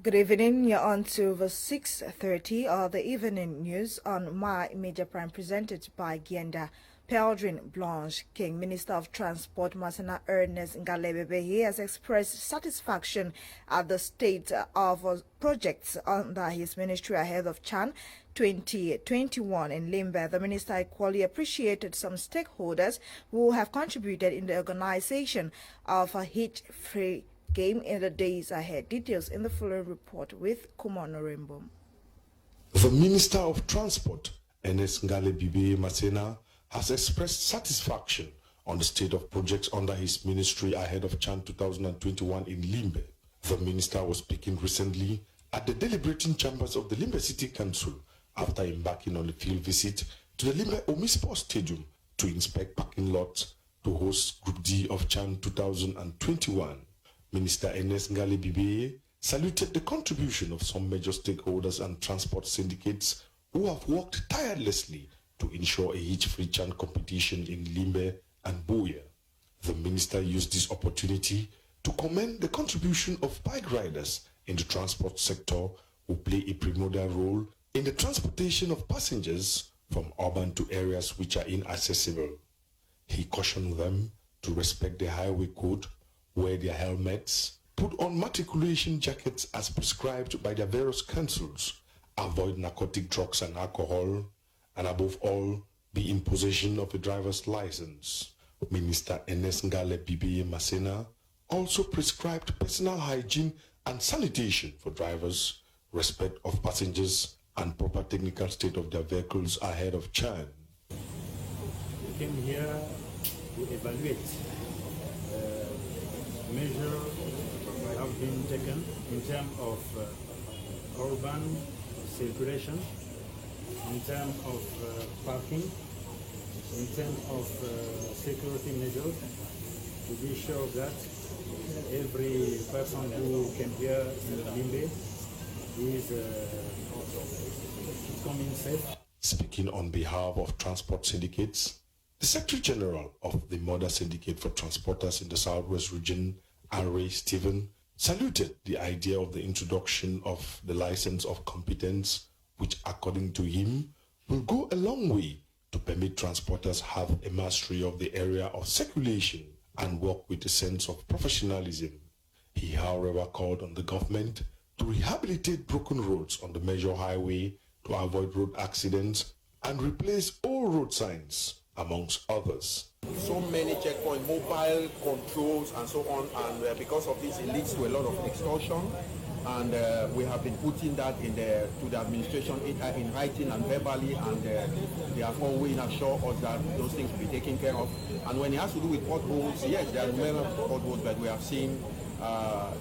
Good evening. You're on to the 6:30 of the evening news on My Media Prime, presented by Gienda Peldrin Blanche King. Minister of Transport Masena Ernest Ngalebebe, he has expressed satisfaction at the state of projects under his ministry ahead of Chan 2021 in Limbe. The minister equally appreciated some stakeholders who have contributed in the organization of a hitch-free game in the days ahead. Details in the following report with Kumano Rainbow. The Minister of Transport, Ernest Ngalebebe Masena, has expressed satisfaction on the state of projects under his ministry ahead of Chan 2021 in Limbe. The minister was speaking recently at the deliberating chambers of the Limbe City Council after embarking on a field visit to the Limbe Omispo Stadium to inspect parking lots to host Group D of Chan 2021. Minister Ernest Ngalebebe saluted the contribution of some major stakeholders and transport syndicates who have worked tirelessly to ensure a hitch-free Chan competition in Limbe and Boya. The minister used this opportunity to commend the contribution of bike riders in the transport sector who play a primordial role in the transportation of passengers from urban to areas which are inaccessible. He cautioned them to respect the highway code, wear their helmets, put on matriculation jackets as prescribed by their various councils, avoid narcotic drugs and alcohol, and above all, be in possession of a driver's license. Minister Ernest Ngalebebe Masena also prescribed personal hygiene and sanitation for drivers, respect of passengers, and proper technical state of their vehicles ahead of Chan. We came here to evaluate measures have been taken in terms of urban circulation, in terms of parking, in terms of security measures, to be sure that every person who came here in Limbe is coming safe. Speaking on behalf of transport syndicates, the Secretary General of the Mother Syndicate for Transporters in the Southwest Region, R.A. Stephen, saluted the idea of the introduction of the license of competence, which according to him will go a long way to permit transporters have a mastery of the area of circulation and work with a sense of professionalism. He, however, called on the government to rehabilitate broken roads on the major highway to avoid road accidents and replace all road signs, amongst others. So many checkpoints, mobile controls and so on, and because of this it leads to a lot of extortion, and we have been putting that to the administration in writing and verbally, and they have always assured us that those things will be taken care of. And when it has to do with potholes, yes, there are numerous potholes, but we have seen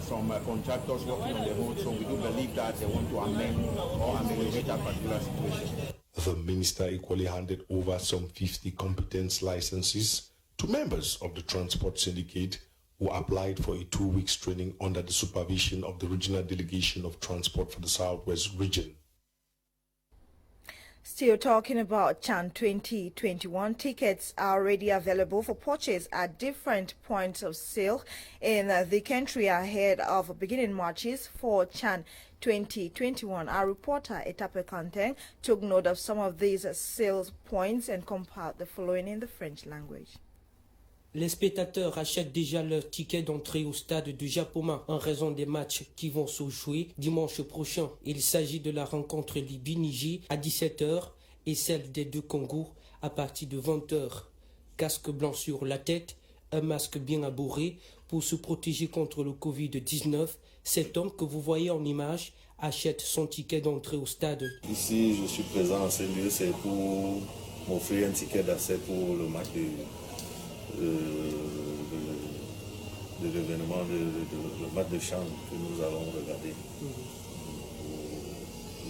some contractors working on the road, so we do believe that they want to amend or ameliorate that particular situation. The minister equally handed over some 50 competence licenses to members of the transport syndicate who applied for a 2-week training under the supervision of the Regional Delegation of Transport for the Southwest Region. Still talking about Chan 2021, tickets are already available for purchase at different points of sale in the country ahead of beginning marches for Chan 2021. Our reporter Etape Kanteng took note of some of these sales points and compiled the following in the French language. Les spectateurs achètent déjà leur ticket d'entrée au stade de Japoma en raison des matchs qui vont se jouer dimanche prochain. Il s'agit de la rencontre Libye-Niger à 17h et celle des deux Congos à partir de 20h. Casque blanc sur la tête, un masque bien abourré pour se protéger contre le Covid-19. Cet homme que vous voyez en image achète son ticket d'entrée au stade. Ici, je suis présent en ce lieu, c'est pour m'offrir un ticket d'accès pour le match de l'événement, le match de chant que nous allons regarder.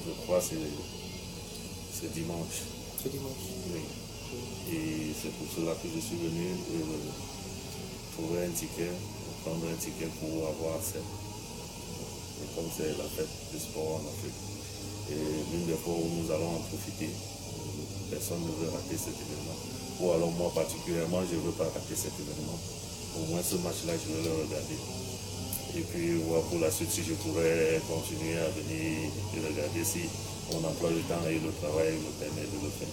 Je crois que c'est dimanche. C'est dimanche. Oui. Et c'est pour cela que je suis venu trouver un ticket, prendre un ticket pour avoir accès. Et comme c'est la fête du sport en Afrique, et l'une des fois où nous allons en profiter, personne ne veut rater cet événement. Ou alors moi particulièrement, je ne veux pas rater cet événement. Au moins ce match-là, je vais le regarder. Et puis voir pour la suite si je pourrais continuer à venir regarder si mon emploi du temps et le travail me permettent de le faire.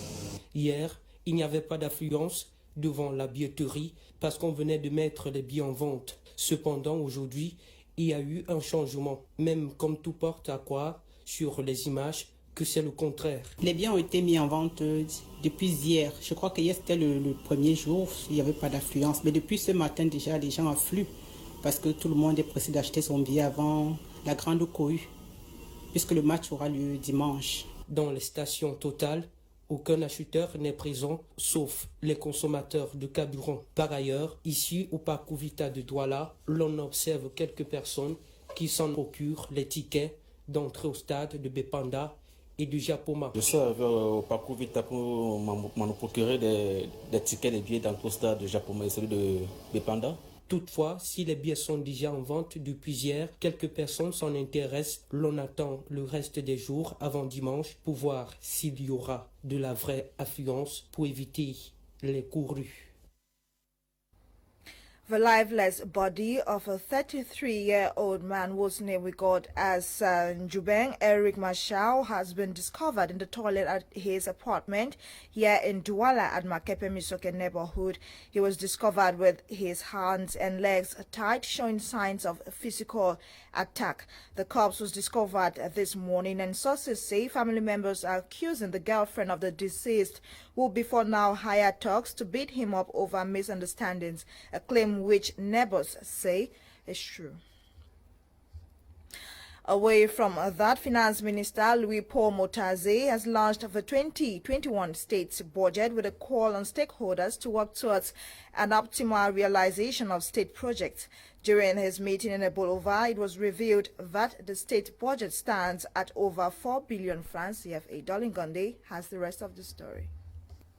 Hier, il n'y avait pas d'affluence devant la billetterie parce qu'on venait de mettre les billets en vente. Cependant, aujourd'hui, il y a eu un changement, même comme tout porte à croire sur les images que c'est le contraire. Les billets ont été mis en vente depuis hier. Je crois que hier c'était le premier jour, il n'y avait pas d'affluence. Mais depuis ce matin déjà, les gens affluent parce que tout le monde est pressé d'acheter son billet avant la grande cohue, puisque le match aura lieu dimanche. Dans les stations totales, aucun acheteur n'est présent, sauf les consommateurs de carburant. Par ailleurs, ici au parcours Vita de Douala, l'on observe quelques personnes qui s'en procurent les tickets d'entrée au stade de Bepanda et du Japoma. Je suis arrivé au parcours Vita pour m'en procurer des tickets, des billets d'entrée au stade de Japoma et celui de Bepanda. Toutefois, si les billets sont déjà en vente depuis hier, quelques personnes s'en intéressent. L'on attend le reste des jours avant dimanche pour voir s'il y aura de la vraie affluence pour éviter les courus. The lifeless body of a 33-year-old man whose name we got as Njubeng Eric Marshall has been discovered in the toilet at his apartment here in Douala at Makepe Misoke neighborhood. He was discovered with his hands and legs tied, showing signs of physical attack. The corpse was discovered this morning, and sources say family members are accusing the girlfriend of the deceased, who before now hired thugs to beat him up over misunderstandings, a claim which neighbors say is true. Away from that, Finance Minister Louis-Paul Motaze has launched the 2021 state's budget with a call on stakeholders to work towards an optimal realization of state projects. During his meeting in Bolova, it was revealed that the state budget stands at over 4 billion francs CFA. Darling Gonde has the rest of the story.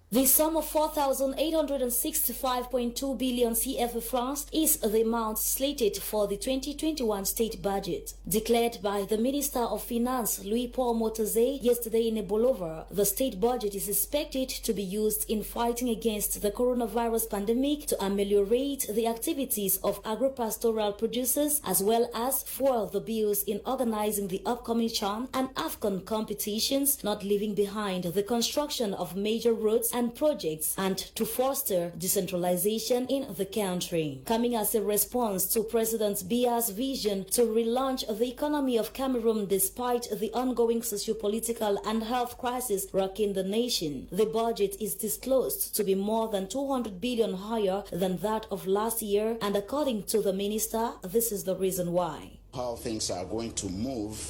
The sum of 4,865.2 billion CFA francs is the amount slated for the 2021 state budget. Declared by the Minister of Finance, Louis-Paul Motaze, yesterday in Bolova, the state budget is expected to be used in fighting against the coronavirus pandemic to ameliorate the activities of agro-pastoral producers, as well as for the bills in organizing the upcoming CHAN and AFCON competitions, not leaving behind the construction of major roads and projects, and to foster decentralization in the country. Coming as a response to President Biya's vision to relaunch the economy of Cameroon despite the ongoing socio-political and health crisis rocking the nation, the budget is disclosed to be more than 200 billion higher than that of last year, and according to the minister, this is the reason why. How things are going to move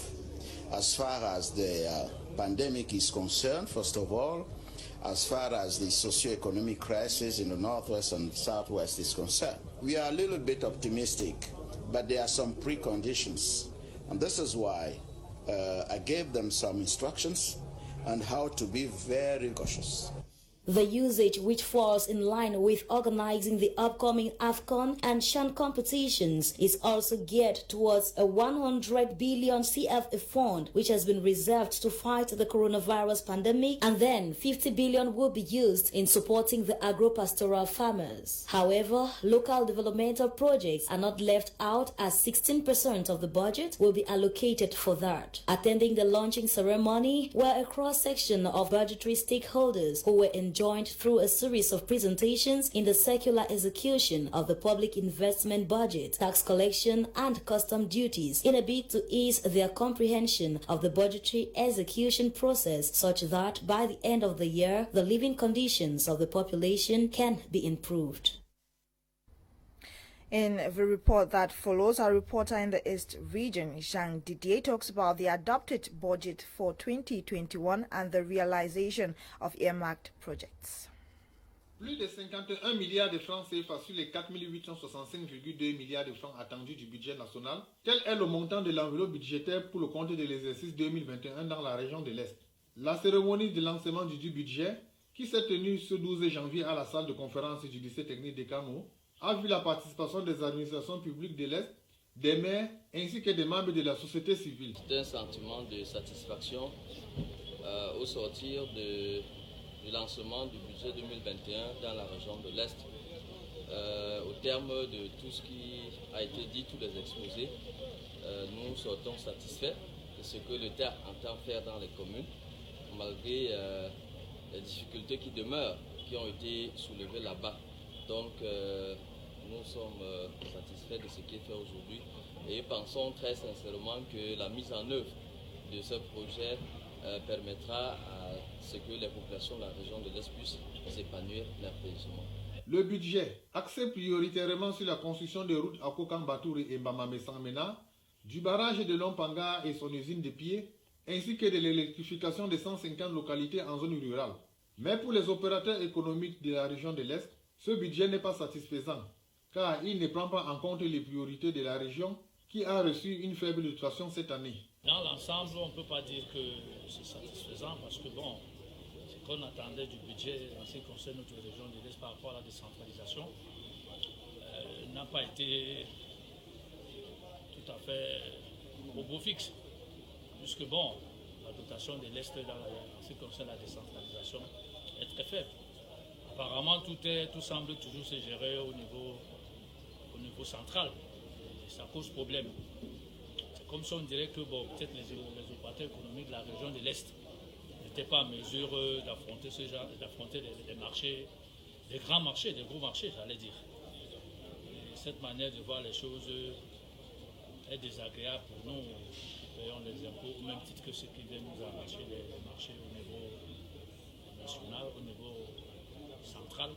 as far as the pandemic is concerned, first of all, as far as the socio-economic crisis in the Northwest and Southwest is concerned. We are a little bit optimistic, but there are some preconditions. And this is why I gave them some instructions on how to be very cautious. The usage, which falls in line with organizing the upcoming AFCON and CHAN competitions, is also geared towards a 100 billion CFA fund, which has been reserved to fight the coronavirus pandemic, and then 50 billion will be used in supporting the agro-pastoral farmers. However, local developmental projects are not left out, as 16% of the budget will be allocated for that. Attending the launching ceremony were a cross-section of budgetary stakeholders who were joined through a series of presentations in the secular execution of the public investment budget, tax collection and custom duties, in a bid to ease their comprehension of the budgetary execution process, such that by the end of the year, the living conditions of the population can be improved. In the report that follows, our reporter in the East region, Jean Didier, talks about the adopted budget for 2021 and the realization of earmarked projects. Plus de 51 milliards de francs CFA sur les 4 865,2 milliards de francs attendus du budget national. Tel est le montant de l'enveloppe budgétaire pour le compte de l'exercice 2021 dans la région de l'Est. La cérémonie de lancement du budget, qui s'est tenue ce 12 janvier à la salle de conférence du lycée technique de Camo, a vu la participation des administrations publiques de l'Est, des maires ainsi que des membres de la société civile. C'est un sentiment de satisfaction au sortir du lancement du budget 2021 dans la région de l'Est. Au terme de tout ce qui a été dit, tous les exposés, nous sortons satisfaits de ce que l'État entend faire dans les communes, malgré les difficultés qui demeurent, qui ont été soulevées là-bas. Donc, nous sommes satisfaits de ce qui est fait aujourd'hui et pensons très sincèrement que la mise en œuvre de ce projet permettra à ce que les populations de la région de l'Est puissent s'épanouir merveilleusement. Le budget, axé prioritairement sur la construction des routes à Kokambatouri et Mbamamé-Samena, du barrage de Lompanga et son usine de pieds, ainsi que de l'électrification de 150 localités en zone rurale. Mais pour les opérateurs économiques de la région de l'Est, ce budget n'est pas satisfaisant, car il ne prend pas en compte les priorités de la région qui a reçu une faible dotation cette année. Dans l'ensemble, on ne peut pas dire que c'est satisfaisant parce que bon, ce qu'on attendait du budget en ce qui concerne notre région de l'Est par rapport à la décentralisation n'a pas été tout à fait au beau fixe. Puisque bon, la dotation de l'Est en ce qui concerne la décentralisation est très faible. Apparemment, tout semble toujours se gérer au niveau central. Et ça cause problème. C'est comme si on dirait que bon, peut-être les opérateurs économiques de la région de l'Est n'étaient pas en mesure d'affronter les marchés, les grands marchés, les gros marchés, j'allais dire. Et cette manière de voir les choses est désagréable pour nous qui payons les impôts, au même titre que ceux qui viennent nous arracher les marchés au niveau national, au niveau central.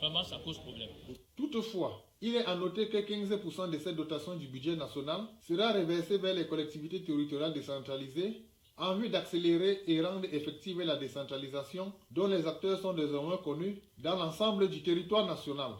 Vraiment, ça cause problème. Toutefois, il est à noter que 15% de cette dotation du budget national sera reversée vers les collectivités territoriales décentralisées en vue d'accélérer et rendre effective la décentralisation dont les acteurs sont désormais connus dans l'ensemble du territoire national.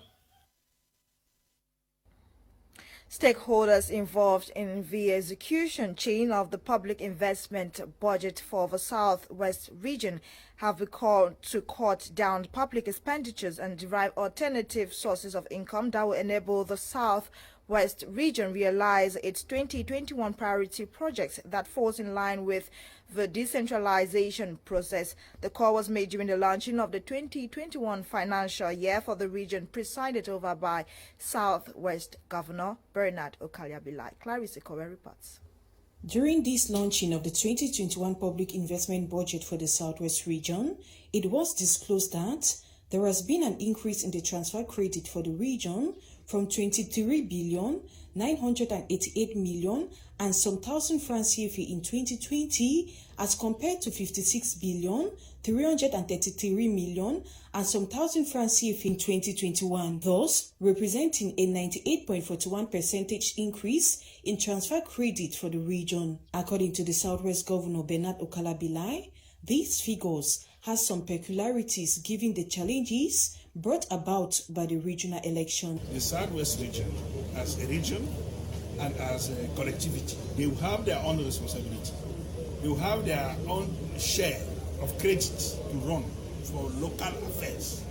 Stakeholders involved in the execution chain of the public investment budget for the Southwest region have been called to cut down public expenditures and derive alternative sources of income that will enable the Southwest region realize its 2021 priority projects that falls in line with the decentralization process. The call was made during the launching of the 2021 financial year for the region, presided over by Southwest Governor Bernard Okalia-Bilai. Clarice Ikowe reports. During this launching of the 2021 public investment budget for the Southwest region, it was disclosed that there has been an increase in the transfer credit for the region from 23 billion 988 million and some thousand francs CFA in 2020 as compared to 56 billion 333 million and some thousand francs CFA in 2021, thus representing a 98.41% increase in transfer credit for the region. According to the Southwest Governor Bernard Okalia-Bilai, these figures has some peculiarities given the challenges brought about by the regional election. The Southwest region, as a region and as a collectivity, they will have their own responsibility. They will have their own share of credit to run for local affairs.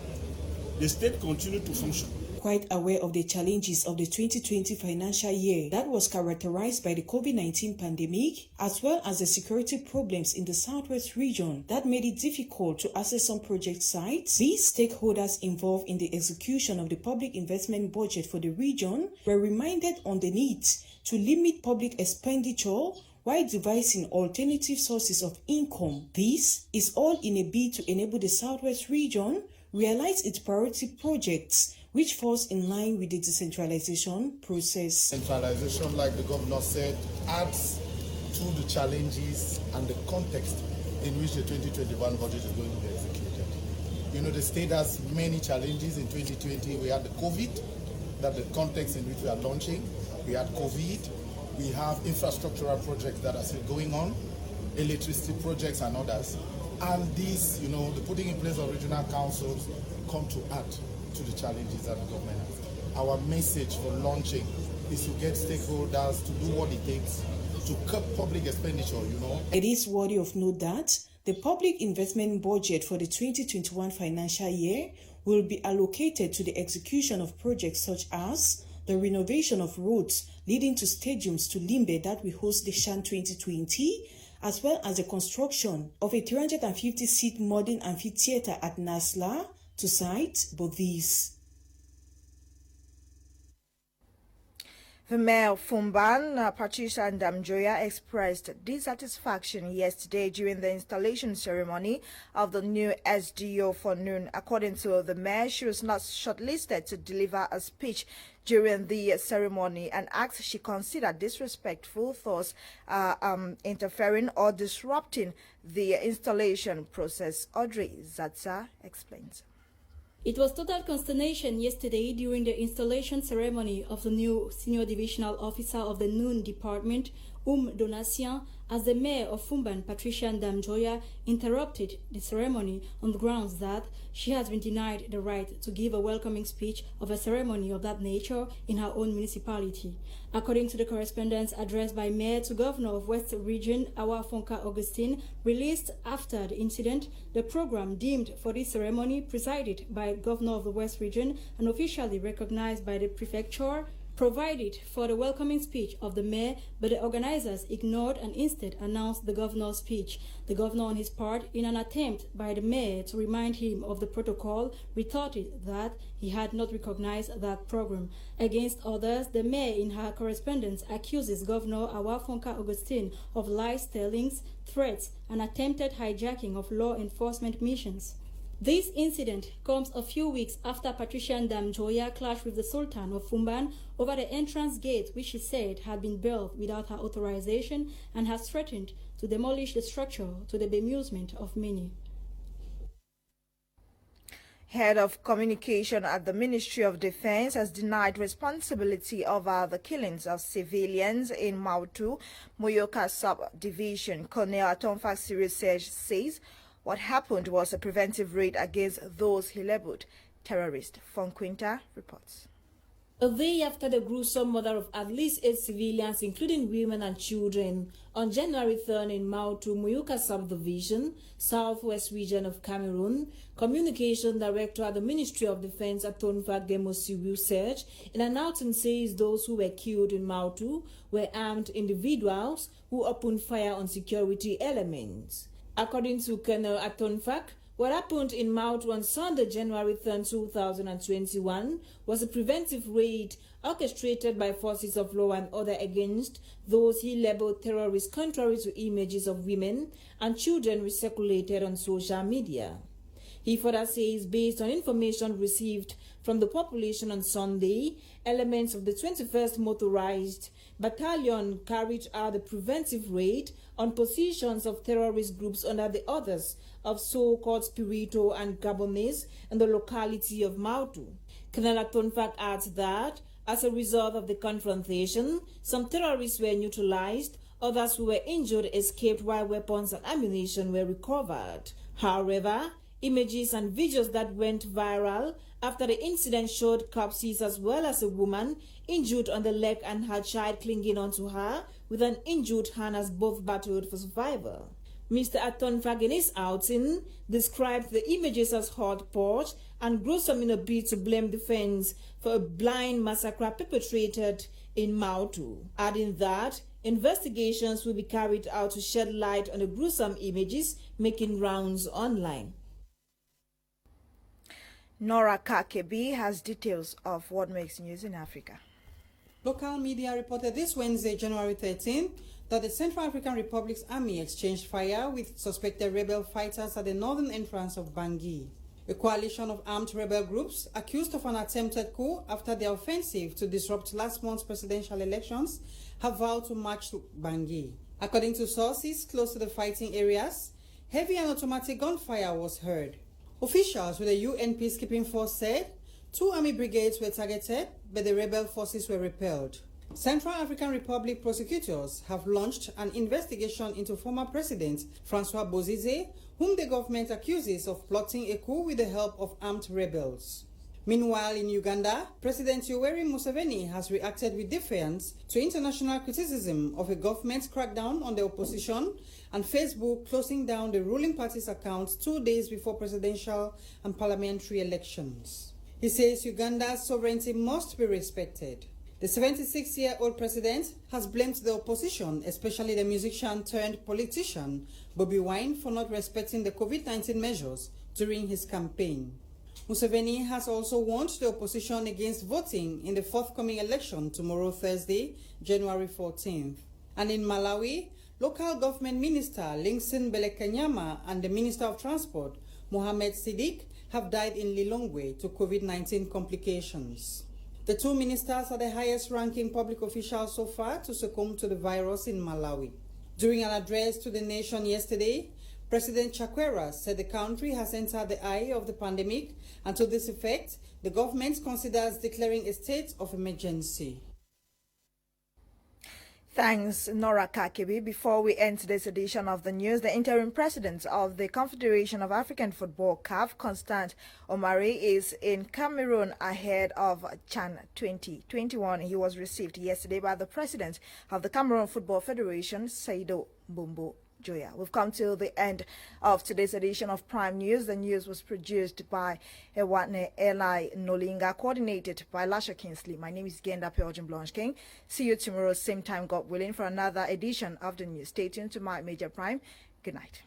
The state continue to function. Quite aware of the challenges of the 2020 financial year that was characterized by the COVID-19 pandemic, as well as the security problems in the Southwest region that made it difficult to access some project sites, these stakeholders involved in the execution of the public investment budget for the region were reminded on the need to limit public expenditure while devising alternative sources of income. This is all in a bid to enable the Southwest region realize its priority projects, which falls in line with the decentralization process. Centralization, like the governor said, adds to the challenges and the context in which the 2021 budget is going to be executed. You know, the state has many challenges. In 2020, we had the COVID, that's the context in which we are launching. We had COVID, we have infrastructural projects that are still going on, electricity projects and others. And these, you know, the putting in place of regional councils come to add to the challenges that the government has. Our message for launching is to get stakeholders to do what it takes to cut public expenditure, you know. It is worthy of note that the public investment budget for the 2021 financial year will be allocated to the execution of projects such as the renovation of roads leading to stadiums to Limbe that will host the Shan 2020, as well as the construction of a 350-seat modern amphitheater at Nasla to cite both these. The mayor of Fumban, Patricia Ndamjoya, expressed dissatisfaction yesterday during the installation ceremony of the new SDO for noon. According to the mayor, she was not shortlisted to deliver a speech during the ceremony and asked she considered disrespectful, thus interfering or disrupting the installation process. Audrey Zatsa explains. It was total consternation yesterday during the installation ceremony of the new Senior Divisional Officer of the Noon Department, Donatien, as the mayor of Fumban, Patricia Ndamjoya, interrupted the ceremony on the grounds that she has been denied the right to give a welcoming speech of a ceremony of that nature in her own municipality. According to the correspondence addressed by Mayor to Governor of West Region, Awafonka Augustine, released after the incident, the program deemed for this ceremony, presided by Governor of the West Region and officially recognized by the prefecture, provided for the welcoming speech of the mayor, but the organizers ignored and instead announced the governor's speech. The governor, on his part, in an attempt by the mayor to remind him of the protocol, retorted that he had not recognized that program. Against others, the mayor, in her correspondence, accuses Governor Awafonka Augustine of lies tellings, threats, and attempted hijacking of law enforcement missions. This incident comes a few weeks after Patricia Ndamjoya clashed with the Sultan of Fumban over the entrance gate, which she said had been built without her authorization and has threatened to demolish the structure to the bemusement of many. Head of communication at the Ministry of Defense has denied responsibility over the killings of civilians in Mautu, Moyoka Sub-Division. Colonel Atonfak Siriusej says what happened was a preventive raid against those he labeled terrorists. Fonquinta reports. A day after the gruesome murder of at least 8 civilians, including women and children, on January 3rd in Mautu, Muyuka Subdivision, southwest region of Cameroon, Communication Director at the Ministry of Defense, Atonfa Gemosiwu, said in an announcement says those who were killed in Mautu were armed individuals who opened fire on security elements. According to Colonel Atonfak, what happened in Mautu on Sunday, January 3, 2021, was a preventive raid orchestrated by forces of law and order against those he labeled terrorists, contrary to images of women and children recirculated on social media. He further says, based on information received from the population on Sunday, elements of the 21st Motorized Battalion carried out a preventive raid on positions of terrorist groups under the orders of so-called Spirito and Gabonese in the locality of Mautu. Colonel Atonfak adds that, as a result of the confrontation, some terrorists were neutralized, others who were injured escaped while weapons and ammunition were recovered. However, images and videos that went viral after the incident showed corpses as well as a woman injured on the leg and her child clinging onto her with an injured hand as both battled for survival. Mr. Atonfak, in his outing, described the images as hot-pot and gruesome in a bid to blame defense for a blind massacre perpetrated in Mautu, adding that investigations will be carried out to shed light on the gruesome images making rounds online. Nora Kakebi has details of what makes news in Africa. Local media reported this Wednesday, January 13th, that the Central African Republic's army exchanged fire with suspected rebel fighters at the northern entrance of Bangui. A coalition of armed rebel groups accused of an attempted coup after their offensive to disrupt last month's presidential elections have vowed to march to Bangui. According to sources close to the fighting areas, heavy and automatic gunfire was heard. Officials with the UN peacekeeping force said 2 army brigades were targeted, but the rebel forces were repelled. Central African Republic prosecutors have launched an investigation into former President Francois Bozize, whom the government accuses of plotting a coup with the help of armed rebels. Meanwhile, in Uganda, President Yoweri Museveni has reacted with defiance to international criticism of a government crackdown on the opposition and Facebook closing down the ruling party's accounts 2 days before presidential and parliamentary elections. He says Uganda's sovereignty must be respected. The 76-year-old president has blamed the opposition, especially the musician-turned-politician Bobi Wine, for not respecting the COVID-19 measures during his campaign. Museveni has also warned the opposition against voting in the forthcoming election tomorrow, Thursday, January 14th. And in Malawi, local government minister Linkson Belekanyama and the Minister of Transport, Mohamed Siddiq, have died in Lilongwe to COVID-19 complications. The two ministers are the highest-ranking public officials so far to succumb to the virus in Malawi. During an address to the nation yesterday, President Chakwera said the country has entered the eye of the pandemic, and to this effect, the government considers declaring a state of emergency. Thanks, Nora Kakibi. Before we end today's edition of the news, the interim president of the Confederation of African Football, CAF, Constant Omari, is in Cameroon ahead of CHAN 2021. He was received yesterday by the president of the Cameroon Football Federation, Saido Bumbo Joya. We've come to the end of today's edition of Prime News. The news was produced by Ewatne Eli Nolinga, coordinated by Lasha Kingsley. My name is Genda Pelgian Blanche King. See you tomorrow, same time, God willing, for another edition of the news. Stay tuned to My Major Prime. Good night.